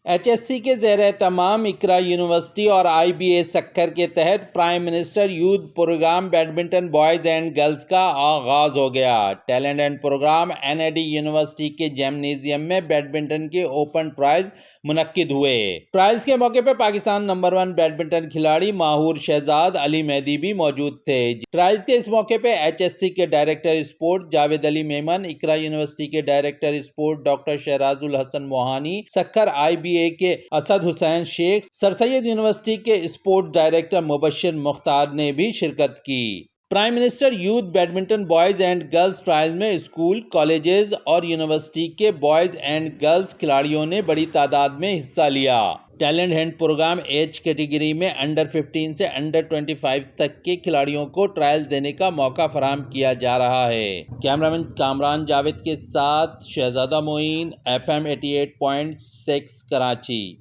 HSC کے زیر اہتمام اقرا یونیورسٹی اور IBA سکھر کے تحت prime minister youth program badminton boys and girls کا آغاز ہو گیا۔ Talent and program NAD university کے جیمنیزیم میں بیڈمنٹن کے اوپن ٹرائلز منعقد ہوئے۔ ٹرائلز کے موقع پر پاکستان نمبر 1 بیڈمنٹن کھلاڑی ماہور شہزاد علی مہدی بھی موجود تھے۔ ٹرائلز کے اس موقع پہ HSC کے director sport Javed Ali Memon, Iqra university کے director sport doctor Shahraz Alhassan Mohani, Sukkur IBA کے اسد حسین شیخ، سر سید یونیورسٹی کے اسپورٹ ڈائریکٹر مبشر مختار نے بھی شرکت کی۔ Prime minister youth badminton boys and girls trial میں اسکول، کالجز اور یونیورسٹی کے بوائز اینڈ گرلز کھلاڑیوں نے بڑی تعداد میں حصہ لیا۔ Talent hunt program age category میں انڈر 15 سے انڈر 25 تک کے کھلاڑیوں کو ٹرائل دینے کا موقع فراہم کیا جا رہا ہے۔ کیمرامین کامران جاوید کے ساتھ شہزادہ معین، FM 88.6 کراچی۔